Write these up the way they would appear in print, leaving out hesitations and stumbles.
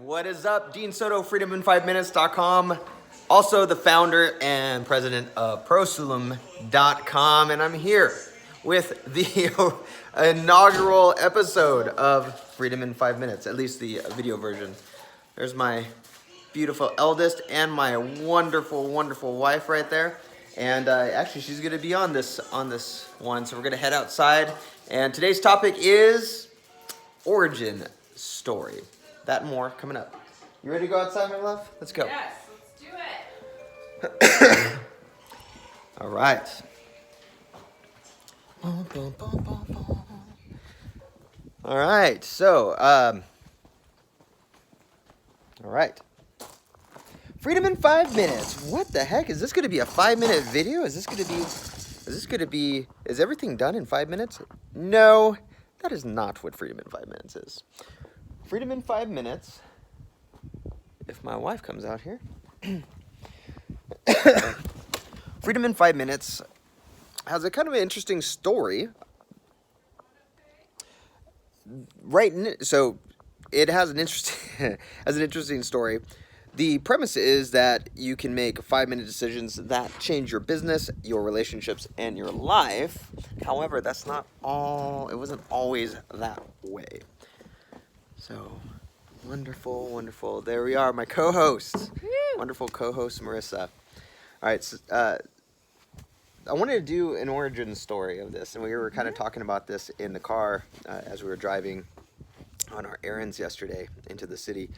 What is up? Dean Soto, freedomin5minutes.com. Also the founder and president of prosulum.com. And I'm here with the inaugural episode of Freedom in 5 Minutes, at least the video version. There's my beautiful eldest and my wonderful, wonderful wife right there. And actually, she's going to be on this one. So we're going to head outside. And today's topic is origin story. That and more coming up. You ready to go outside, my love? Let's go. Yes, let's do it. All right. All right. So, all right. Freedom in 5 minutes. What the heck? Is this going to be a 5-minute video? Is everything done in 5 minutes? No, that is not what Freedom in 5 minutes is. Freedom in 5 minutes, if my wife comes out here. Freedom in 5 minutes has a kind of an interesting story. So it has an interesting story. The premise is that you can make 5-minute decisions that change your business, your relationships, and your life. However, that's not all. It wasn't always that way. So, wonderful, wonderful. There we are, my co-host. Wonderful co-host, Marisa. All right, so, I wanted to do an origin story of this, and we were kind of talking about this in the car as we were driving on our errands yesterday into the city.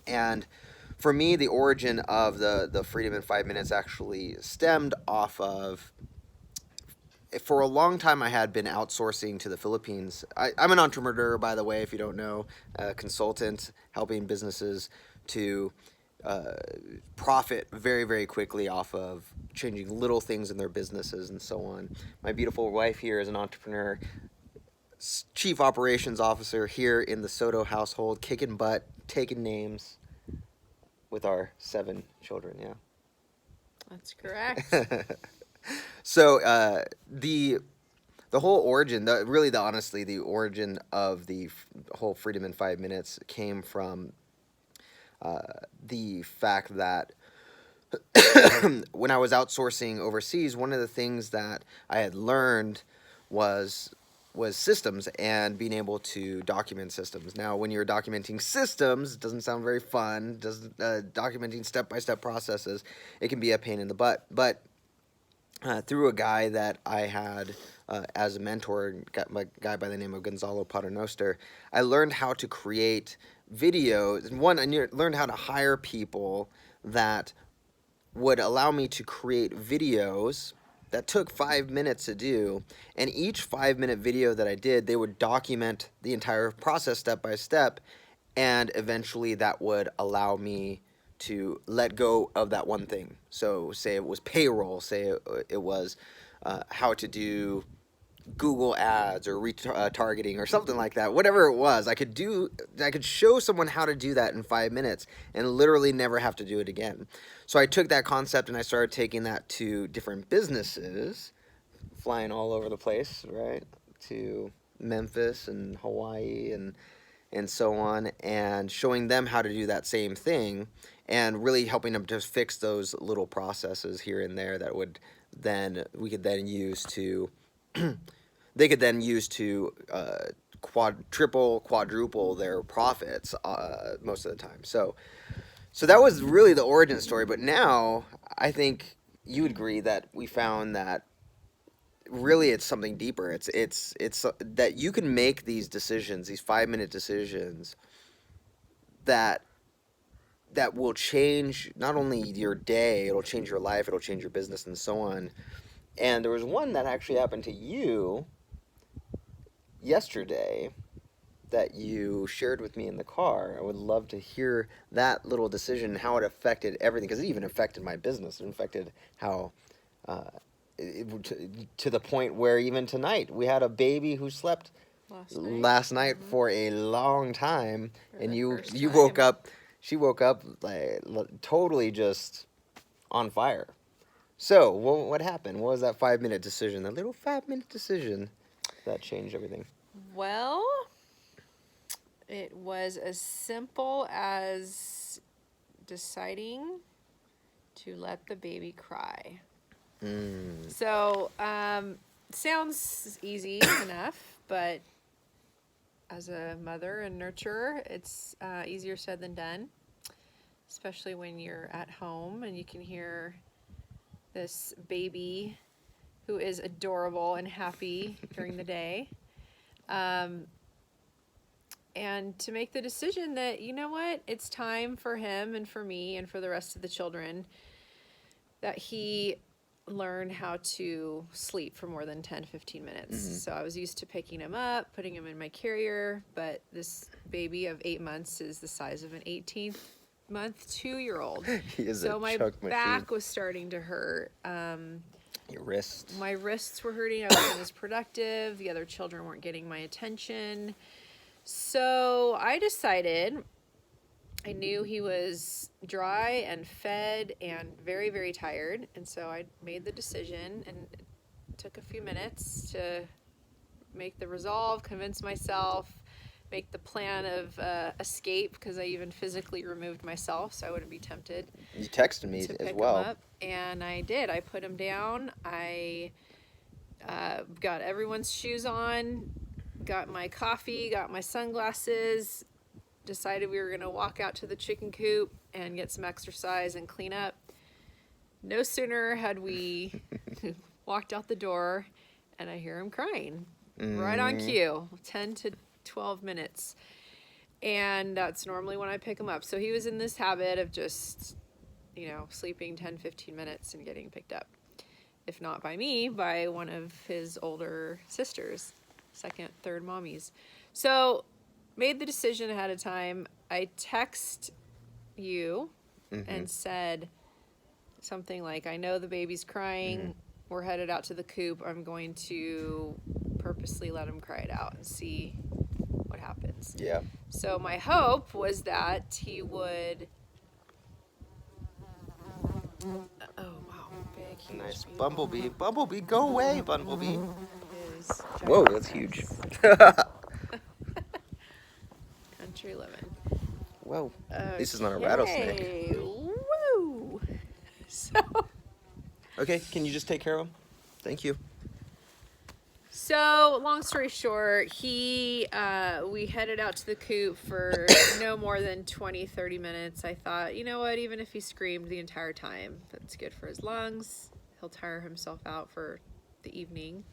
And for me, the origin of the Freedom in 5 minutes actually stemmed off of, for a long time, I had been outsourcing to the Philippines. I'm an entrepreneur, by the way, if you don't know, a consultant, helping businesses to profit very, very quickly off of changing little things in their businesses and so on. My beautiful wife here is an entrepreneur, chief operations officer here in the Soto household, kicking butt, taking names with our 7 children, yeah. That's correct. So the whole origin, the origin of the whole Freedom in 5 minutes came from the fact that when I was outsourcing overseas, one of the things that I had learned was systems and being able to document systems. Now, when you're documenting systems, it doesn't sound very fun. Documenting step-by-step processes, it can be a pain in the butt. But through a guy that I had as a mentor, a guy by the name of Gonzalo Paternoster, I learned how to create videos. One, I learned how to hire people that would allow me to create videos that took 5 minutes to do, and each 5-minute video that I did, they would document the entire process step by step, and eventually that would allow me to let go of that one thing. So say it was payroll, say it was how to do Google ads or retargeting or something like that. Whatever it was, I could show someone how to do that in 5 minutes and literally never have to do it again. So I took that concept and I started taking that to different businesses, flying all over the place, right? To Memphis and Hawaii and so on, and showing them how to do that same thing and really helping them to fix those little processes here and there that we could then use to they could then use to quadruple their profits most of the time. So that was really the origin story. But now I think you would agree that we found that really it's something deeper. It's that you can make these decisions, these 5-minute decisions that will change not only your day, it'll change your life, it'll change your business and so on. And there was one that actually happened to you yesterday that you shared with me in the car. I would love to hear that little decision, how it affected everything, because it even affected my business. It affected how, to the point where even tonight, we had a baby who slept last night for a long time, and you woke up, she woke up like totally just on fire. So, what happened? What was that 5-minute decision, that little 5-minute decision that changed everything? Well, It was as simple as deciding to let the baby cry. So, sounds easy enough, but as a mother and nurturer, it's easier said than done, especially when you're at home and you can hear this baby who is adorable and happy during the day. And to make the decision that, you know what, it's time for him and for me and for the rest of the children that he learn how to sleep for more than 10, 15 minutes. So I was used to picking him up, putting him in my carrier, but this baby of 8 months is the size of an 18th month 2-year-old. He is So a my chunk machine. back was starting to hurt. Your wrists. My wrists were hurting. I wasn't as productive. The other children weren't getting my attention. So I decided, I knew he was dry and fed and very, very tired. And so I made the decision, and it took a few minutes to make the resolve, convince myself, make the plan of escape, because I even physically removed myself so I wouldn't be tempted. You texted me To as pick well. him up, and I did. I put him down. I got everyone's shoes on, got my coffee, got my sunglasses, decided we were going to walk out to the chicken coop and get some exercise and clean up. No sooner had we walked out the door, and I hear him crying right on cue, 10 to 12 minutes. And that's normally when I pick him up. So he was in this habit of just, sleeping 10, 15 minutes and getting picked up. If not by me, by one of his older sisters, second, third mommies. So made the decision ahead of time. I text you and said something like, I know the baby's crying. We're headed out to the coop. I'm going to purposely let him cry it out and see what happens. Yeah. So my hope was that he would... Oh, wow. Big, huge Nice bee. bumblebee. Bumblebee, go away, bumblebee. It is Whoa, giant. that's huge. Country living. Whoa. This is not a rattlesnake. Okay. Woo! So Okay, can you just take care of him? Thank you. long story short, we headed out to the coop for no more than 20, 30 minutes. I thought, you know what, even if he screamed the entire time, that's good for his lungs. He'll tire himself out for the evening.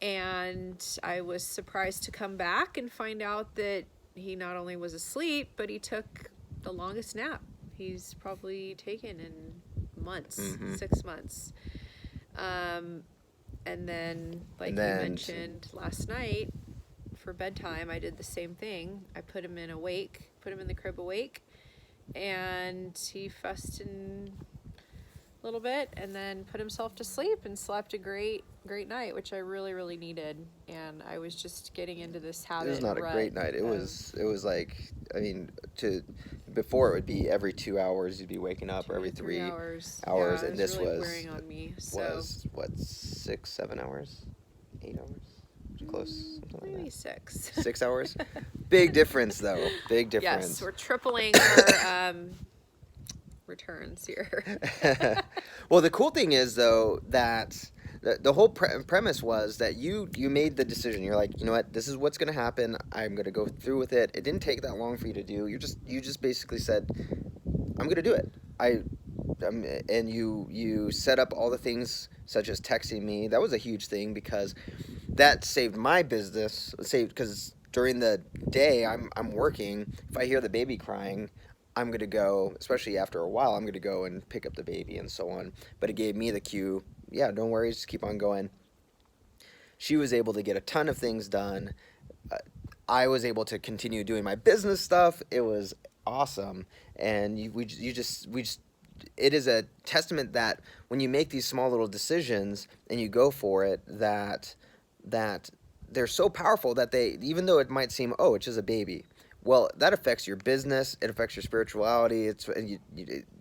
And I was surprised to come back and find out that he not only was asleep, but he took the longest nap he's probably taken in months, 6 months. And then, you mentioned last night, for bedtime, I did the same thing. I put him in the crib awake, and he fussed in a little bit, and then put himself to sleep and slept a great night, which I really, really needed. And I was just getting into this habit. It was not a great night. It was like, before it would be every 2 hours you'd be waking up, or every 3 hours. hours, Yeah, and this really was wearing on me. Was what, 6, 7 hours, 8 hours, close, something like Maybe that. 6. 6 hours. Big difference, though. Big difference. Yes, we're tripling our returns here. Well, the cool thing is, though, that the whole premise was that you made the decision. You're like, you know what, this is what's going to happen. I'm going to go through with it. It didn't take that long for you to do. You just basically said, I'm going to do it. And you set up all the things, such as texting me. That was a huge thing, because that saved my business. Because during the day I'm working. If I hear the baby crying, I'm going to go, especially after a while, I'm going to go and pick up the baby and so on. But it gave me the cue, yeah, don't worry, just keep on going. She was able to get a ton of things done. I was able to continue doing my business stuff. It was awesome. And it is a testament that when you make these small little decisions and you go for it, that they're so powerful that even though it might seem, oh, it's just a baby, well, that affects your business. It affects your spirituality.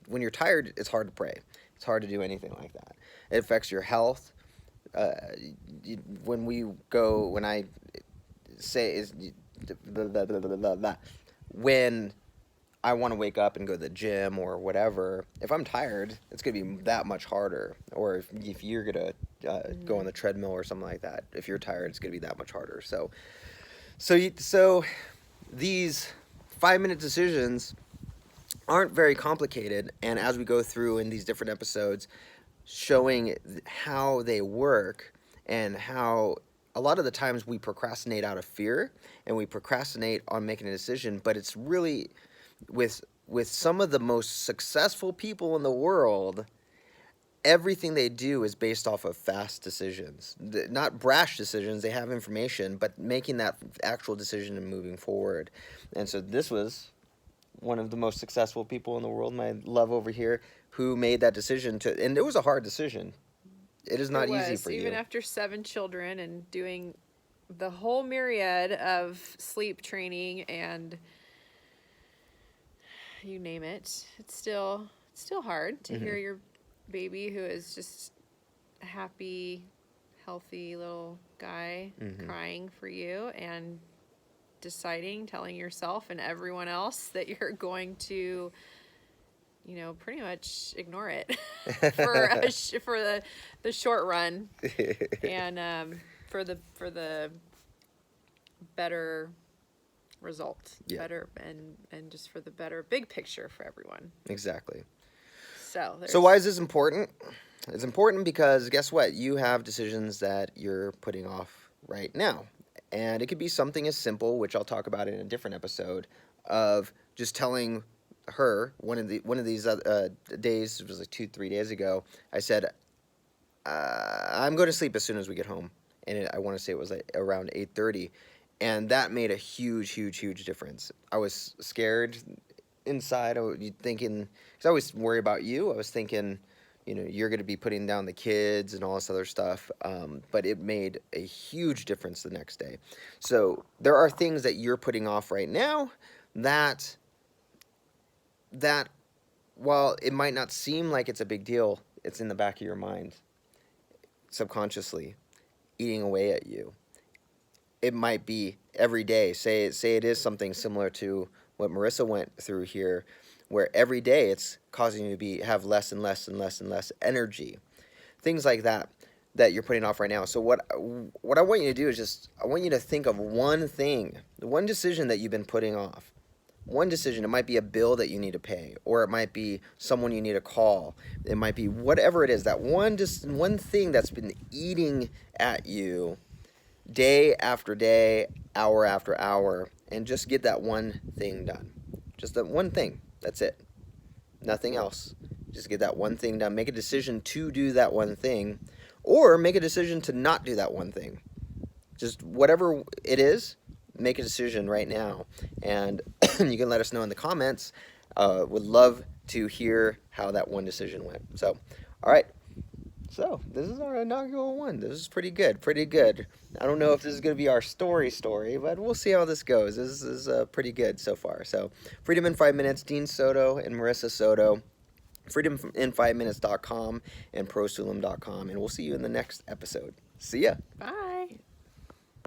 When you're tired, it's hard to pray. It's hard to do anything like that. It affects your health. When I say is blah, blah, blah, blah, blah, blah. When I want to wake up and go to the gym or whatever, if I'm tired, it's going to be that much harder. Or if you're going to go on the treadmill or something like that, if you're tired, it's going to be that much harder. So these 5-minute decisions aren't very complicated. And as we go through in these different episodes, showing how they work and how a lot of the times we procrastinate out of fear and we procrastinate on making a decision, but it's really with some of the most successful people in the world, everything they do is based off of fast decisions. Not brash decisions, they have information, but making that actual decision and moving forward. And so this was one of the most successful people in the world, my love over here, who made that decision to, and it was a hard decision. It is not easy for you. Even after 7 children and doing the whole myriad of sleep training and you name it, it's still hard to hear your baby, who is just a happy, healthy little guy, crying for you and telling yourself and everyone else that you're going to, pretty much ignore it for the short run and for the better result, better and just for the better big picture for everyone. Exactly. So why is this important? It's important because guess what? You have decisions that you're putting off right now. And it could be something as simple, which I'll talk about in a different episode, of just telling her one of these days, it was like 2-3 days ago, I said, I'm going to sleep as soon as we get home. And I want to say it was like around 8:30. And that made a huge, huge, huge difference. I was scared inside. I was thinking, because I always worry about you. I was thinking, you're going to be putting down the kids and all this other stuff. But it made a huge difference the next day. So there are things that you're putting off right now that while it might not seem like it's a big deal, it's in the back of your mind, subconsciously, eating away at you. It might be every day. Say it is something similar to what Marisa went through here, where every day it's causing you to have less and less and less and less energy. Things like that you're putting off right now. So what I want you to do is I want you to think of one thing, one decision that you've been putting off. One decision. It might be a bill that you need to pay, or it might be someone you need to call. It might be whatever it is, that one thing that's been eating at you day after day, hour after hour, and just get that one thing done. Just that one thing. That's it. Nothing else. Just get that one thing done. Make a decision to do that one thing, or make a decision to not do that one thing. Just whatever it is, make a decision right now. And you can let us know in the comments. Would love to hear how that one decision went. So, all right. So, this is our inaugural one. This is pretty good. Pretty good. I don't know if this is going to be our story, but we'll see how this goes. This is pretty good so far. So, Freedom in 5 Minutes, Dean Soto and Marisa Soto. FreedomIn5minutes.com and prosulum.com. And we'll see you in the next episode. See ya. Bye.